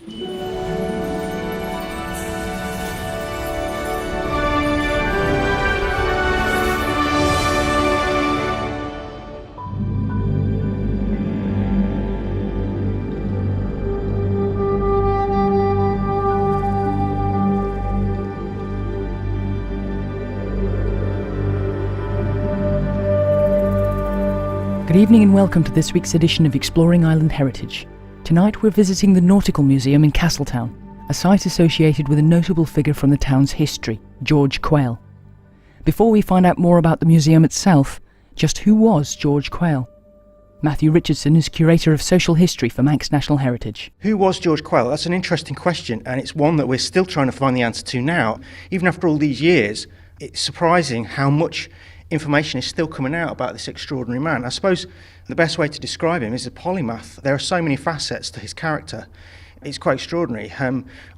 Good evening and welcome to this week's edition of Exploring Island Heritage. Tonight we're visiting the Nautical Museum in Castletown, a site associated with a notable figure from the town's history, George Quayle. Before we find out more about the museum itself, just who was George Quayle? Matthew Richardson is Curator of Social History for Manx National Heritage. Who was George Quayle? That's an interesting question, and it's one that we're still trying to find the answer to now. Even after all these years, it's surprising how much information is still coming out about this extraordinary man. I suppose the best way to describe him is a polymath. There are so many facets to his character. It's quite extraordinary.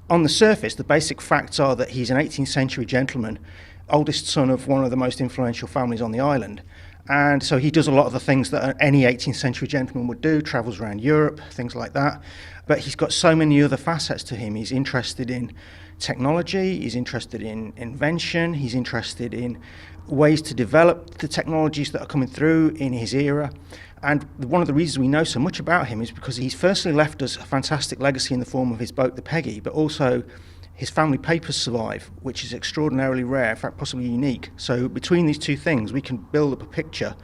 On the surface, the basic facts are that he's an 18th century gentleman, oldest son of one of the most influential families on the island. And so he does a lot of the things that any 18th century gentleman would do, travels around Europe, things like that. But he's got so many other facets to him. He's interested in technology, he's interested in invention, he's interested in ways to develop the technologies that are coming through in his era. And one of the reasons we know so much about him is because he's firstly left us a fantastic legacy in the form of his boat, the Peggy, but also his family papers survive, which is extraordinarily rare, in fact possibly unique. So between these two things, we can build up a picture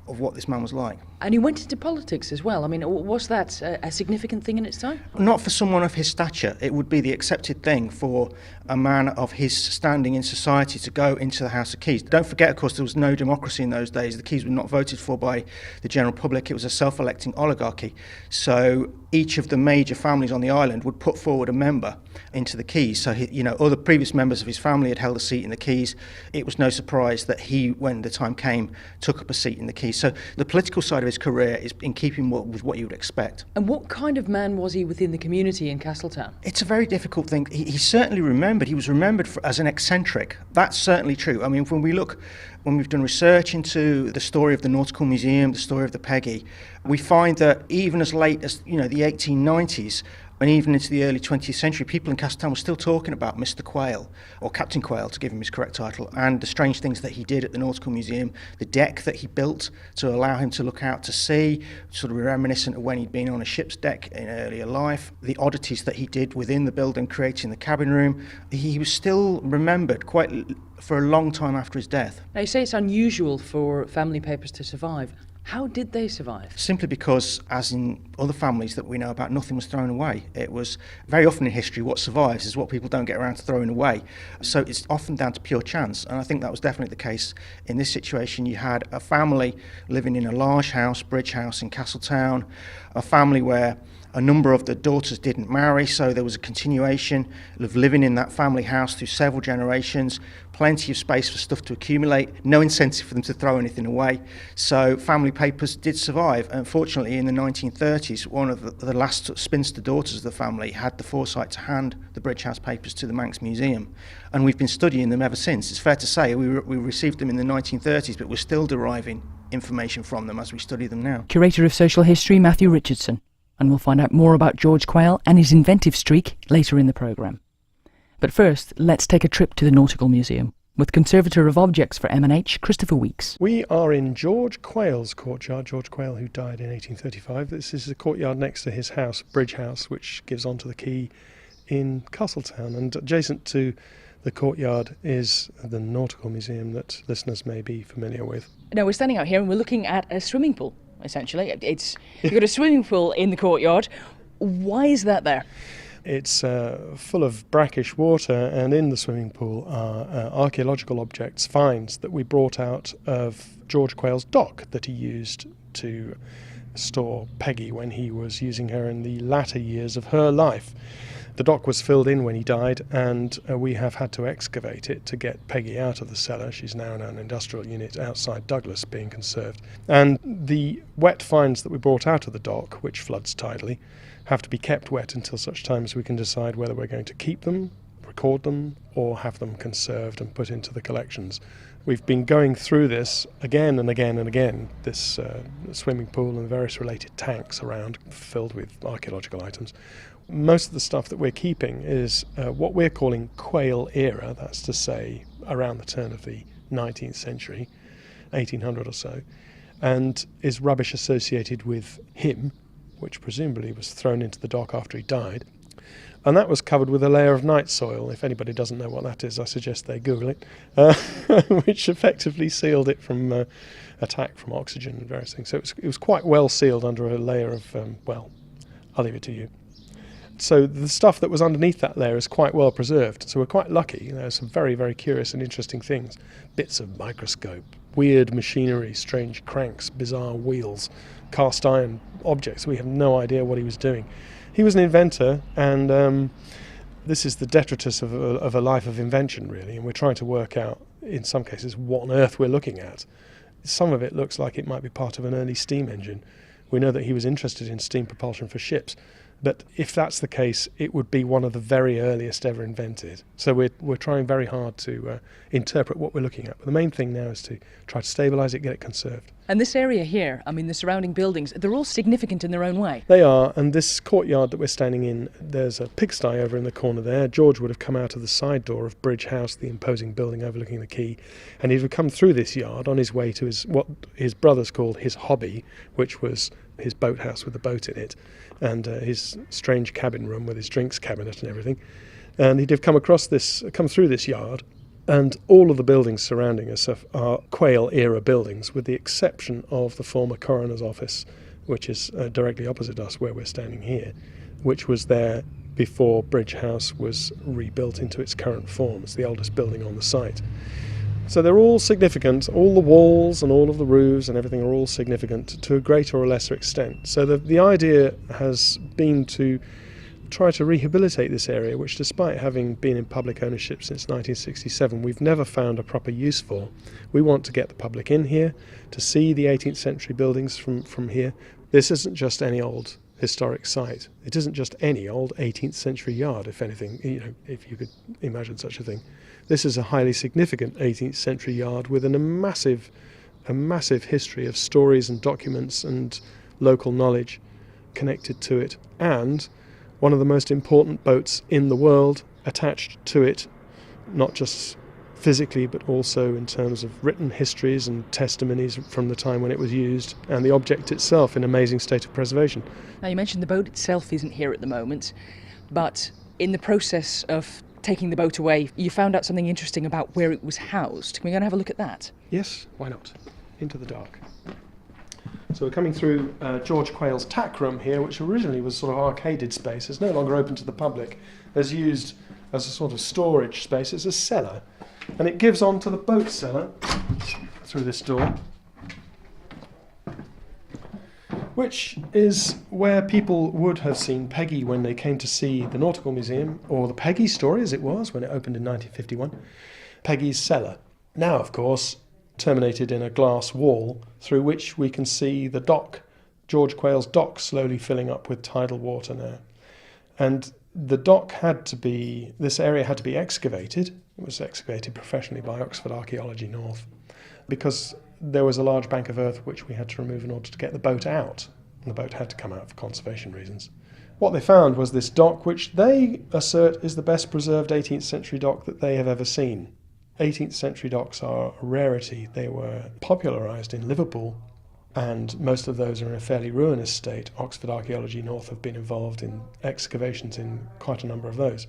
of what this man was like. And he went into politics as well. I mean, was that a significant thing in its time? Not for someone of his stature. It would be the accepted thing for a man of his standing in society to go into the House of Keys. Don't forget, of course, there was no democracy in those days. The Keys were not voted for by the general public. It was a self-electing oligarchy. So each of the major families on the island would put forward a member into the Keys. So, other previous members of his family had held a seat in the Keys. It was no surprise that he, when the time came, took up a seat in the Keys. So the political side of his career is in keeping with what you would expect. And what kind of man was he within the community in Castletown? It's a very difficult thing. He's certainly remembered. He was remembered as an eccentric. That's certainly true. I mean, when we've done research into the story of the Nautical Museum, the story of the Peggy, we find that even as late as the 1890s, and even into the early 20th century, people in Castletown were still talking about Mr. Quayle, or Captain Quayle to give him his correct title, and the strange things that he did at the Nautical Museum, the deck that he built to allow him to look out to sea, sort of reminiscent of when he'd been on a ship's deck in earlier life, the oddities that he did within the building, creating the cabin room. He was still remembered for a long time after his death. Now, you say it's unusual for family papers to survive. How did they survive? Simply because, as in other families that we know about, nothing was thrown away. It was very often in history what survives is what people don't get around to throwing away. So it's often down to pure chance. And I think that was definitely the case in this situation. You had a family living in a large house, bridge house in Castletown, a family where a number of the daughters didn't marry, so there was a continuation of living in that family house through several generations, plenty of space for stuff to accumulate, no incentive for them to throw anything away. So family papers did survive. Unfortunately, in the 1930s, one of the last spinster daughters of the family had the foresight to hand the Bridge House papers to the Manx Museum, and we've been studying them ever since. It's fair to say we received them in the 1930s, but we're still deriving information from them as we study them now. Curator of Social History, Matthew Richardson. And we'll find out more about George Quayle and his inventive streak later in the programme. But first, let's take a trip to the Nautical Museum with Conservator of Objects for M&H, Christopher Weeks. We are in George Quayle's courtyard, George Quayle, who died in 1835. This is the courtyard next to his house, Bridge House, which gives onto the quay in Castletown. And adjacent to the courtyard is the Nautical Museum that listeners may be familiar with. Now, we're standing out here and we're looking at a swimming pool. Essentially, you've got a swimming pool in the courtyard. Why is that there? It's full of brackish water, and in the swimming pool are archaeological objects, finds that we brought out of George Quayle's dock that he used to store Peggy when he was using her in the latter years of her life. The dock was filled in when he died, and we have had to excavate it to get Peggy out of the cellar. She's now in an industrial unit outside Douglas being conserved. And the wet finds that we brought out of the dock, which floods tidily, have to be kept wet until such time as we can decide whether we're going to keep them, record them, or have them conserved and put into the collections. We've been going through this again and again and again, this swimming pool and various related tanks around filled with archaeological items, Most of the stuff that we're keeping is what we're calling Quayle era, that's to say around the turn of the 19th century, 1800 or so, and is rubbish associated with him, which presumably was thrown into the dock after he died. And that was covered with a layer of night soil. If anybody doesn't know what that is, I suggest they Google it, which effectively sealed it from attack from oxygen and various things. So it was quite well sealed under a layer of, well, I'll leave it to you. So the stuff that was underneath that layer is quite well preserved. So we're quite lucky. There's some very, very curious and interesting things. Bits of microscope, weird machinery, strange cranks, bizarre wheels, cast iron objects. We have no idea what he was doing. He was an inventor, and this is the detritus of a life of invention, really, and we're trying to work out, in some cases, what on earth we're looking at. Some of it looks like it might be part of an early steam engine. We know that he was interested in steam propulsion for ships, but if that's the case, it would be one of the very earliest ever invented. So we're trying very hard to interpret what we're looking at. But the main thing now is to try to stabilise it, get it conserved. And this area here, I mean, the surrounding buildings, they're all significant in their own way. They are, and this courtyard that we're standing in, there's a pigsty over in the corner there. George would have come out of the side door of Bridge House, the imposing building overlooking the quay, and he'd have come through this yard on his way to what his brothers called his hobby, which was his boathouse with a boat in it, and his strange cabin room with his drinks cabinet and everything. And he'd have come through this yard, and all of the buildings surrounding us are Quayle-era buildings, with the exception of the former coroner's office, which is directly opposite us where we're standing here, which was there before Bridge House was rebuilt into its current form. It's the oldest building on the site. So they're all significant. All the walls and all of the roofs and everything are all significant to a greater or lesser extent. So the idea has been to try to rehabilitate this area, which, despite having been in public ownership since 1967, we've never found a proper use for. We want to get the public in here to see the 18th century buildings from here. This isn't just any old historic site. It isn't just any old 18th century yard, if anything, if you could imagine such a thing. This is a highly significant 18th century yard with a massive history of stories and documents and local knowledge connected to it, and one of the most important boats in the world attached to it, not just physically but also in terms of written histories and testimonies from the time when it was used, and the object itself in amazing state of preservation. Now, you mentioned the boat itself isn't here at the moment, but in the process of taking the boat away, you found out something interesting about where it was housed. Can we go and have a look at that? Yes, why not? Into the dark. So we're coming through George Quayle's tack room here, which originally was sort of arcaded space. It's no longer open to the public. It's used as a sort of storage space. It's a cellar, and it gives on to the boat cellar through this door, which is where people would have seen Peggy when they came to see the Nautical Museum, or the Peggy story as it was when it opened in 1951, Peggys Cellar. Now, of course, terminated in a glass wall through which we can see the dock, George Quayle's dock, slowly filling up with tidal water now. And the dock this area had to be excavated. It was excavated professionally by Oxford Archaeology North, because there was a large bank of earth which we had to remove in order to get the boat out. And the boat had to come out for conservation reasons. What they found was this dock, which they assert is the best preserved 18th century dock that they have ever seen. 18th century docks are a rarity. They were popularised in Liverpool, and most of those are in a fairly ruinous state. Oxford Archaeology North have been involved in excavations in quite a number of those.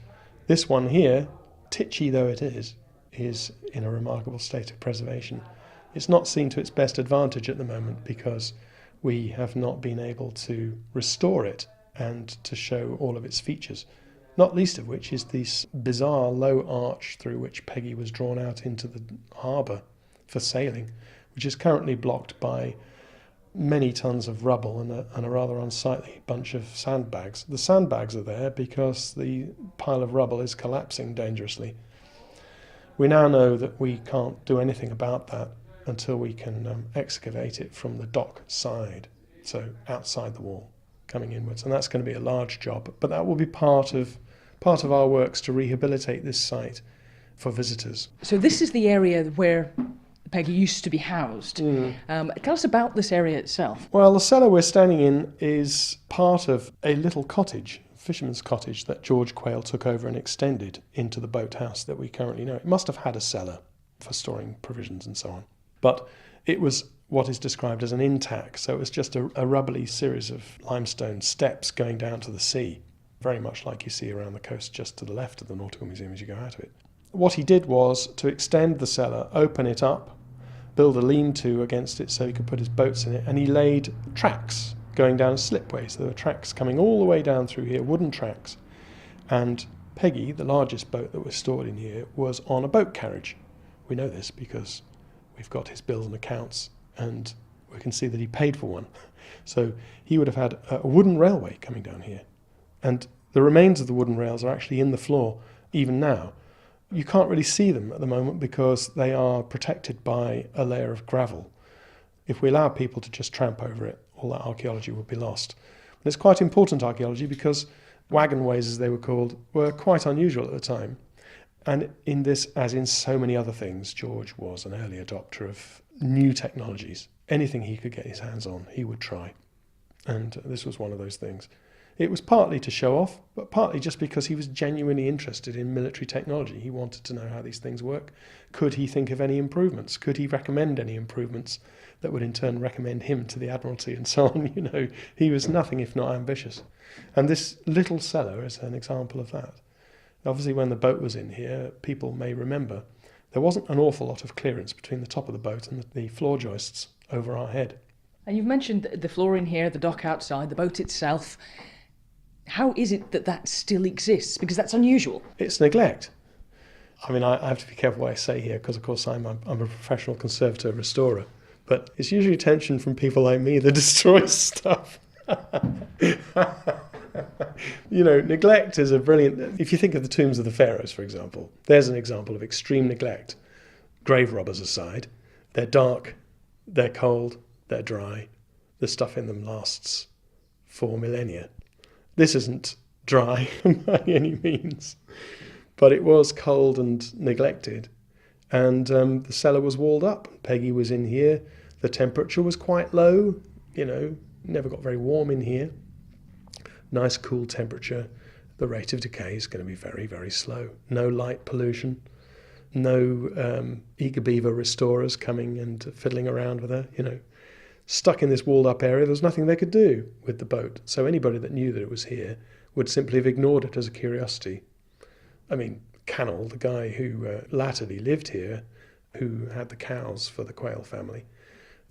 This one here, titchy though it is in a remarkable state of preservation. It's not seen to its best advantage at the moment because we have not been able to restore it and to show all of its features, not least of which is this bizarre low arch through which Peggy was drawn out into the harbour for sailing, which is currently blocked by many tons of rubble and a rather unsightly bunch of sandbags. The sandbags are there because the pile of rubble is collapsing dangerously. We now know that we can't do anything about that until we can excavate it from the dock side, so outside the wall, coming inwards. And that's going to be a large job, but that will be part of our works to rehabilitate this site for visitors. So this is the area where Peggy used to be housed. Tell us about this area itself. Well, the cellar we're standing in is part of a little cottage fisherman's cottage that George Quayle took over and extended into the boathouse that we currently know. It must have had a cellar for storing provisions and so on. But it was what is described as an intack, so it was just a rubbly series of limestone steps going down to the sea, very much like you see around the coast just to the left of the Nautical Museum as you go out of it. What he did was to extend the cellar, open it up, build a lean-to against it so he could put his boats in it, and he laid tracks going down a slipway. So there were tracks coming all the way down through here, wooden tracks. And Peggy, the largest boat that was stored in here, was on a boat carriage. We know this because we've got his bills and accounts, and we can see that he paid for one. So he would have had a wooden railway coming down here. And the remains of the wooden rails are actually in the floor even now. You can't really see them at the moment because they are protected by a layer of gravel. If we allow people to just tramp over it, all that archaeology would be lost. And it's quite important archaeology because wagonways, as they were called, were quite unusual at the time. And in this, as in so many other things, George was an early adopter of new technologies. Anything he could get his hands on, he would try. And this was one of those things. It was partly to show off, but partly just because he was genuinely interested in military technology. He wanted to know how these things work. Could he think of any improvements? Could he recommend any improvements that would in turn recommend him to the Admiralty and so on? You know, he was nothing if not ambitious. And this little cellar is an example of that. Obviously, when the boat was in here, people may remember, there wasn't an awful lot of clearance between the top of the boat and the floor joists over our head. And you've mentioned the floor in here, the dock outside, the boat itself. How is it that that still exists? Because that's unusual. It's neglect. I mean, I have to be careful what I say here because, of course, I'm a professional conservator, restorer. But it's usually attention from people like me that destroys stuff. You know, neglect is a brilliant... If you think of the tombs of the pharaohs, for example, there's an example of extreme neglect. Grave robbers aside, they're dark, they're cold, they're dry. The stuff in them lasts for millennia. This isn't dry by any means, but it was cold and neglected. And the cellar was walled up. Peggy was in here. The temperature was quite low, you know, never got very warm in here. Nice cool temperature. The rate of decay is going to be very, very slow. No light pollution. No eager beaver restorers coming and fiddling around with her, you know. Stuck in this walled up area, there was nothing they could do with the boat. So anybody that knew that it was here would simply have ignored it as a curiosity. I mean, Cannell, the guy who latterly lived here, who had the cows for the Quayle family,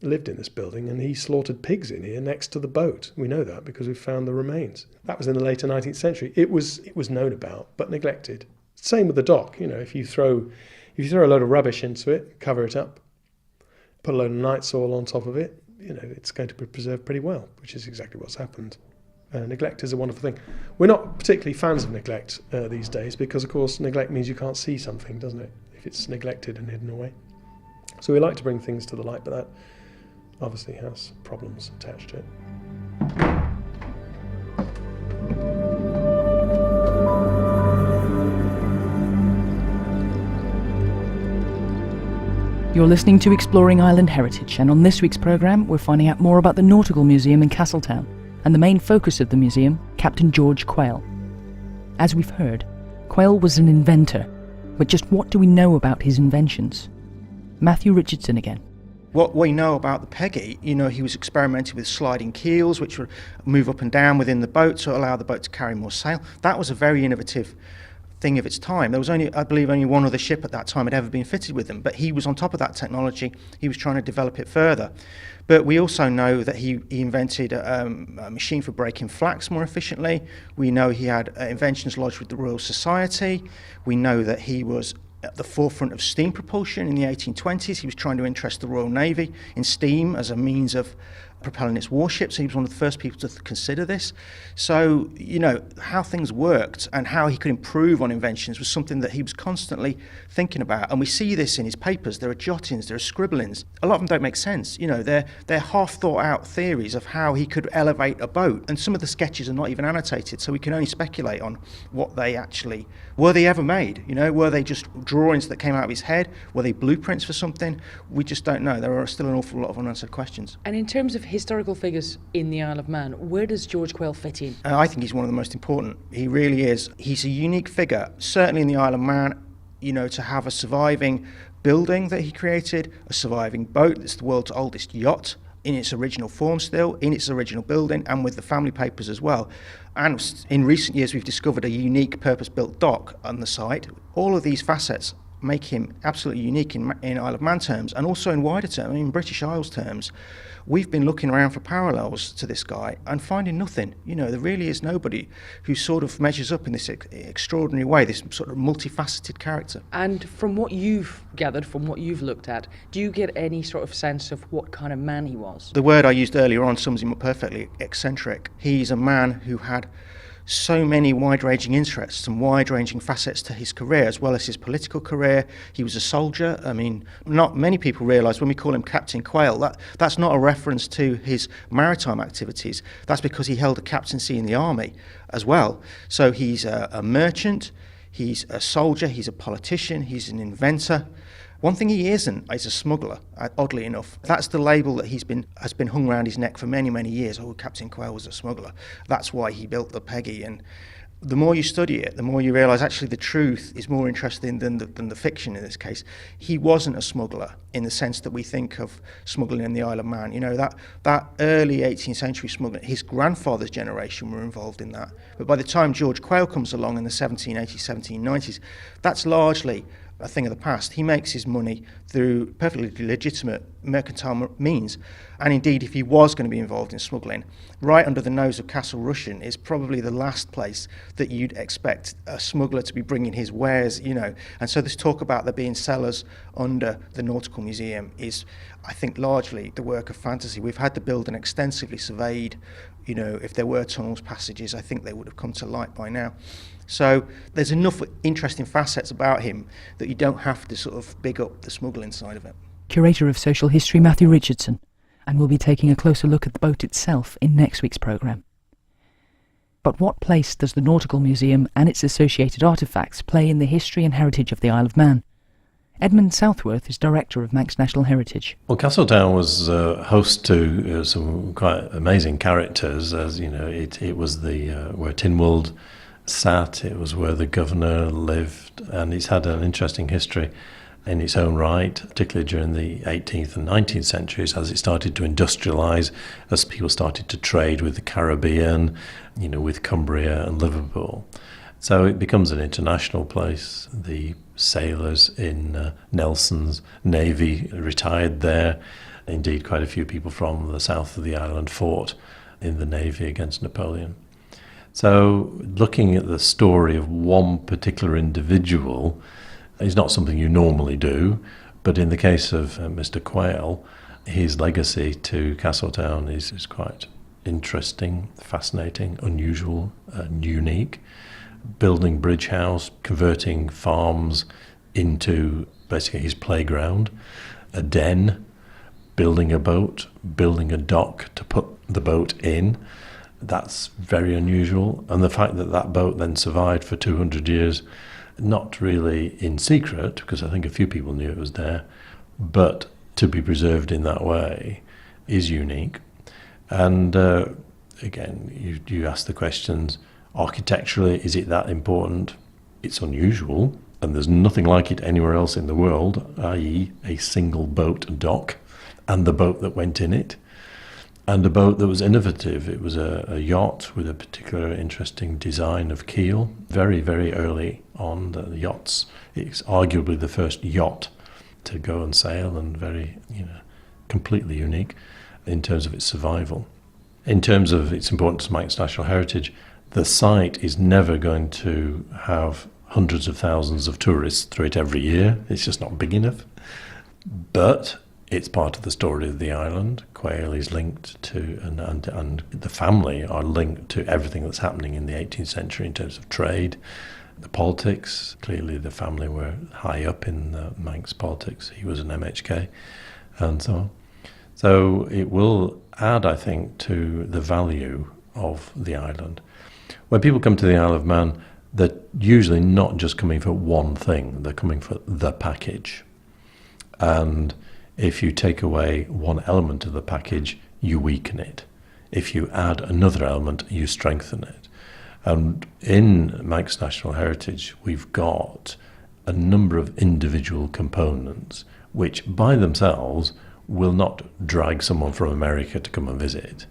lived in this building, and he slaughtered pigs in here next to the boat. We know that because we've found the remains. That was in the later 19th century. It was known about, but neglected. Same with the dock. You know, if you throw a load of rubbish into it, cover it up, put a load of night soil on top of it, you know, it's going to be preserved pretty well, which is exactly what's happened. Neglect is a wonderful thing. We're not particularly fans of neglect these days because, of course, neglect means you can't see something, doesn't it, if it's neglected and hidden away. So we like to bring things to the light, but that obviously has problems attached to it. You're listening to Exploring Island Heritage, and on this week's programme we're finding out more about the Nautical Museum in Castletown and the main focus of the museum, Captain George Quayle. As we've heard, Quayle was an inventor, but just what do we know about his inventions? Matthew Richardson again. What we know about the Peggy, you know, he was experimenting with sliding keels, which would move up and down within the boat to allow the boat to carry more sail. That was a very innovative thing of its time. There was only, I believe, only one other ship at that time had ever been fitted with them, but he was on top of that technology. He was trying to develop it further. But we also know that he invented a machine for breaking flax more efficiently. We know he had inventions lodged with the Royal Society. We know that he was at the forefront of steam propulsion in the 1820s. He was trying to interest the Royal Navy in steam as a means of propelling its warships. He was one of the first people to consider this. So, you know, how things worked and how he could improve on inventions was something that he was constantly thinking about. And we see this in his papers. There are jottings, there are scribblings. A lot of them don't make sense. You know, they're half thought out theories of how he could elevate a boat. And some of the sketches are not even annotated, so we can only speculate on what they actually, were they ever made? You know, were they just drawings that came out of his head? Were they blueprints for something? We just don't know. There are still an awful lot of unanswered questions. And in terms of historical figures in the Isle of Man, where does George Quayle fit in? I think he's one of the most important. He really is. He's a unique figure, certainly in the Isle of Man, to have a surviving building that he created, a surviving boat that's the world's oldest yacht, in its original form still, in its original building, and with the family papers as well. And in recent years, we've discovered a unique purpose-built dock on the site. All of these facets make him absolutely unique in Isle of Man terms, and also in wider terms, in British Isles terms. We've been looking around for parallels to this guy and finding nothing. There really is nobody who sort of measures up in this extraordinary way, this sort of multifaceted character. And from what you've gathered, from what you've looked at, do you get any sort of sense of what kind of man he was? The word I used earlier on sums him up perfectly: eccentric. He's a man who had so many wide-ranging interests and wide-ranging facets to his career, as well as his political career. He was a soldier. I mean, not many people realise when we call him Captain Quayle, that's not a reference to his maritime activities. That's because he held a captaincy in the army as well. So he's a merchant, he's a soldier, he's a politician, he's an inventor. One thing he isn't is a smuggler, oddly enough. That's the label that has been hung around his neck for many, many years. Oh, Captain Quayle was a smuggler. That's why he built the Peggy. And the more you study it, the more you realise actually the truth is more interesting than the fiction in this case. He wasn't a smuggler in the sense that we think of smuggling in the Isle of Man. That early 18th century smuggling, his grandfather's generation were involved in that. But by the time George Quayle comes along in the 1780s, 1790s, that's largely a thing of the past. He makes his money through perfectly legitimate mercantile means. And indeed, if he was going to be involved in smuggling, right under the nose of Castle Rushen is probably the last place that you'd expect a smuggler to be bringing his wares, And so this talk about there being cellars under the Nautical Museum is, I think, largely the work of fantasy. We've had the building extensively surveyed. If there were tunnels, passages, I think they would have come to light by now. So there's enough interesting facets about him that you don't have to sort of big up the smuggling side of it. Curator of Social History Matthew Richardson, and we'll be taking a closer look at the boat itself in next week's programme. But what place does the Nautical Museum and its associated artefacts play in the history and heritage of the Isle of Man? Edmund Southworth is Director of Manx National Heritage. Well, Castletown was host to some quite amazing characters. As it was where Tynwald sat, it was where the governor lived, and it's had an interesting history in its own right, particularly during the 18th and 19th centuries as it started to industrialise, as people started to trade with the Caribbean, with Cumbria and Liverpool. So it becomes an international place. The sailors in Nelson's navy retired there. Indeed, quite a few people from the south of the island fought in the navy against Napoleon. So looking at the story of one particular individual is not something you normally do, but in the case of Mr. Quayle, his legacy to Castletown is quite interesting, fascinating, unusual, and unique. Building Bridge House, converting farms into basically his playground, a den, building a boat, building a dock to put the boat in. That's very unusual. And the fact that that boat then survived for 200 years, not really in secret, because I think a few people knew it was there, but to be preserved in that way is unique. And again, you ask the questions, architecturally, is it that important? It's unusual, and there's nothing like it anywhere else in the world, i.e. a single boat dock and the boat that went in it, and a boat that was innovative. It was a yacht with a particular interesting design of keel. Very, very early on, the yachts, it's arguably the first yacht to go and sail, and very, completely unique in terms of its survival. In terms of its importance to Manx National Heritage, the site is never going to have hundreds of thousands of tourists through it every year. It's just not big enough. But it's part of the story of the island. Quayle is linked to, and the family are linked to everything that's happening in the 18th century in terms of trade, the politics. Clearly the family were high up in the Manx politics. He was an MHK and so on. So it will add, I think, to the value of the island. When people come to the Isle of Man, they're usually not just coming for one thing, they're coming for the package. And if you take away one element of the package, you weaken it. If you add another element, you strengthen it. And in Manx National Heritage, we've got a number of individual components which by themselves will not drag someone from America to come and visit.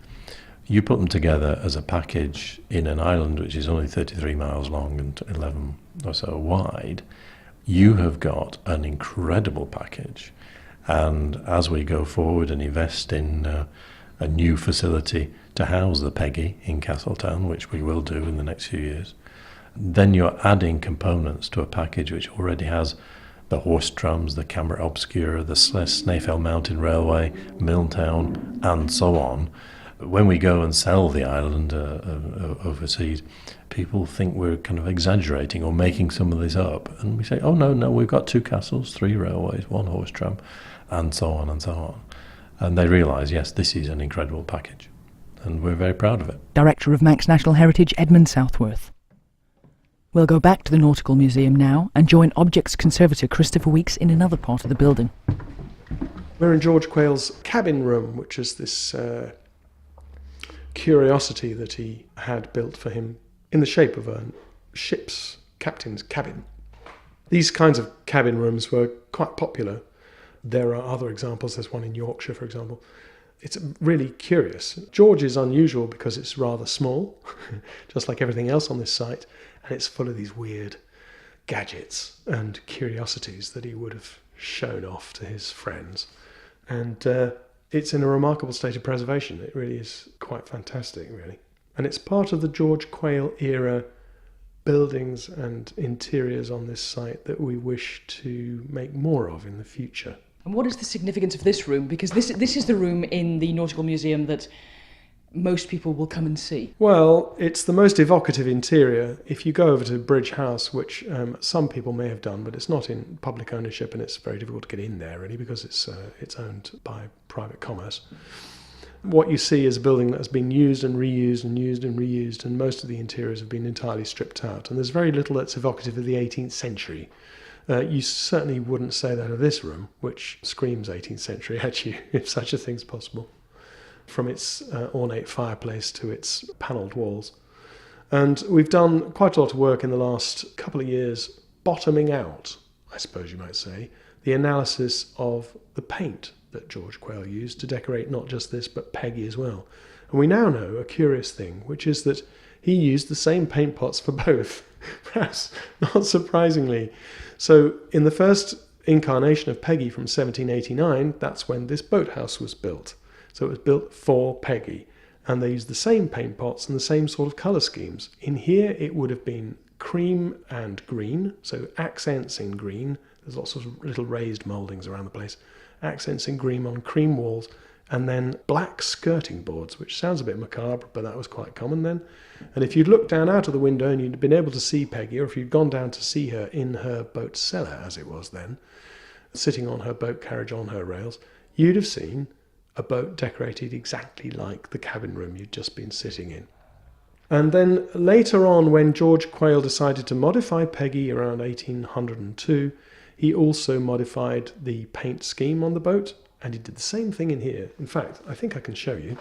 You put them together as a package in an island which is only 33 miles long and 11 or so wide, you have got an incredible package. And as we go forward and invest in a new facility to house the Peggy in Castletown, which we will do in the next few years, then you're adding components to a package which already has the horse trams, the camera obscura, the Snaefell Mountain Railway, Milltown, and so on. When we go and sell the island overseas, people think we're kind of exaggerating or making some of this up. And we say, oh, no, we've got 2 castles, 3 railways, 1 horse tram, and so on and so on. And they realise, yes, this is an incredible package. And we're very proud of it. Director of Manx National Heritage, Edmund Southworth. We'll go back to the Nautical Museum now and join Objects Conservator Christopher Weeks in another part of the building. We're in George Quayle's cabin room, which is this curiosity that he had built for him in the shape of a ship's captain's cabin. These kinds of cabin rooms were quite popular. There are other examples. There's one in Yorkshire, for example. It's really curious. George is unusual because it's rather small, just like everything else on this site, and it's full of these weird gadgets and curiosities that he would have shown off to his friends. And it's in a remarkable state of preservation. It really is quite fantastic, really. And it's part of the George Quayle era buildings and interiors on this site that we wish to make more of in the future. And what is the significance of this room? Because this is the room in the Nautical Museum that most people will come and see. Well, it's the most evocative interior. If you go over to Bridge House, which some people may have done, but it's not in public ownership and it's very difficult to get in there, really, because it's owned by private commerce. What you see is a building that has been used and reused and used and reused, and most of the interiors have been entirely stripped out. And there's very little that's evocative of the 18th century. You certainly wouldn't say that of this room, which screams 18th century at you, if such a thing's possible, from its ornate fireplace to its panelled walls. And we've done quite a lot of work in the last couple of years bottoming out, I suppose you might say, the analysis of the paint that George Quayle used to decorate not just this but Peggy as well. And we now know a curious thing, which is that he used the same paint pots for both, perhaps not surprisingly. So in the first incarnation of Peggy from 1789, that's when this boathouse was built. So it was built for Peggy, and they used the same paint pots and the same sort of colour schemes. In here it would have been cream and green, so accents in green. There's lots of little raised mouldings around the place. Accents in green on cream walls, and then black skirting boards, which sounds a bit macabre, but that was quite common then. And if you'd looked down out of the window and you'd been able to see Peggy, or if you'd gone down to see her in her boat cellar, as it was then, sitting on her boat carriage on her rails, you'd have seen a boat decorated exactly like the cabin room you'd just been sitting in. And then later on, when George Quayle decided to modify Peggy around 1802, he also modified the paint scheme on the boat, and he did the same thing in here. In fact, I think I can show you.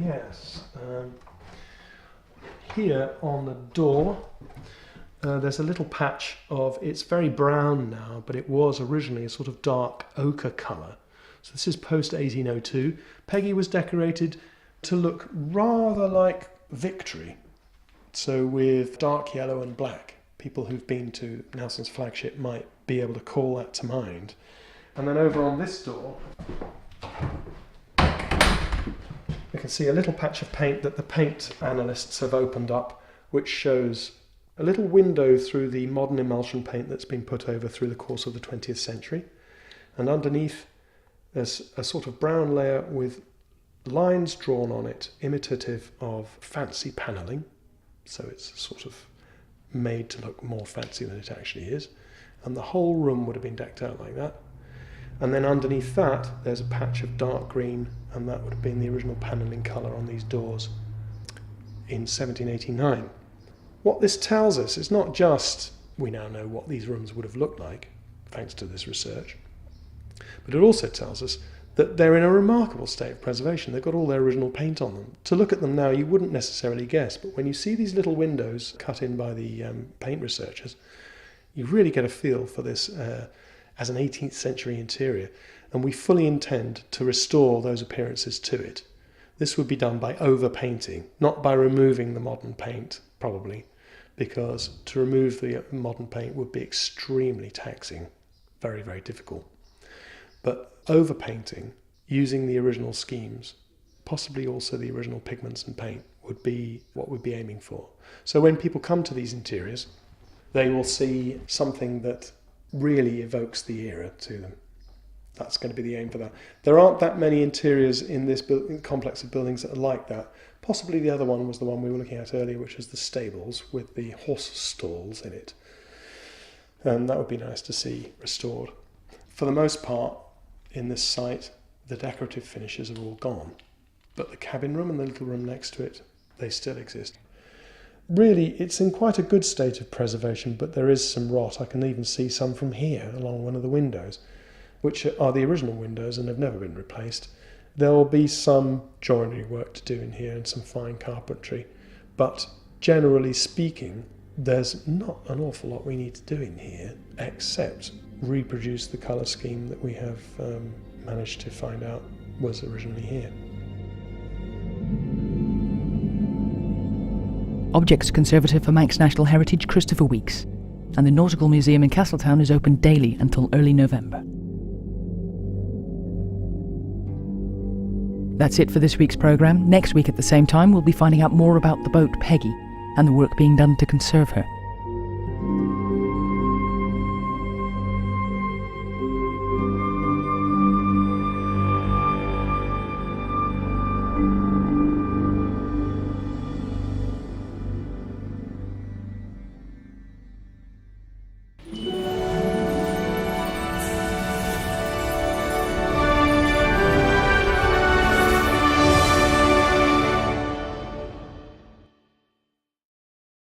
Yes. Here on the door, there's a little patch of, it's very brown now, but it was originally a sort of dark ochre colour. So this is post-1802. Peggy was decorated to look rather like Victory, so with dark yellow and black. People who've been to Nelson's flagship might be able to call that to mind. And then over on this door, you can see a little patch of paint that the paint analysts have opened up, which shows a little window through the modern emulsion paint that's been put over through the course of the 20th century. And underneath, there's a sort of brown layer with lines drawn on it, imitative of fancy panelling. So it's sort of made to look more fancy than it actually is. And the whole room would have been decked out like that. And then underneath that, there's a patch of dark green, and that would have been the original panelling colour on these doors in 1789. What this tells us is not just we now know what these rooms would have looked like, thanks to this research, but it also tells us that they're in a remarkable state of preservation. They've got all their original paint on them. To look at them now, you wouldn't necessarily guess, but when you see these little windows cut in by the paint researchers, you really get a feel for this as an 18th century interior, and we fully intend to restore those appearances to it. This would be done by overpainting, not by removing the modern paint, probably, because to remove the modern paint would be extremely taxing, very, very difficult. But overpainting, using the original schemes, possibly also the original pigments and paint, would be what we'd be aiming for. So when people come to these interiors, they will see something that really evokes the era to them. That's going to be the aim for that. There aren't that many interiors in this complex of buildings that are like that. Possibly the other one was the one we were looking at earlier, which was the stables with the horse stalls in it. And that would be nice to see restored. For the most part, in this site, the decorative finishes are all gone. But the cabin room and the little room next to it, they still exist. Really, it's in quite a good state of preservation, but there is some rot. I can even see some from here along one of the windows, which are the original windows and have never been replaced. There will be some joinery work to do in here and some fine carpentry, but generally speaking, there's not an awful lot we need to do in here except reproduce the colour scheme that we have managed to find out was originally here. Objects Conservator for Manx National Heritage, Christopher Weeks, and the Nautical Museum in Castletown is open daily until early November. That's it for this week's programme. Next week at the same time we'll be finding out more about the boat Peggy and the work being done to conserve her.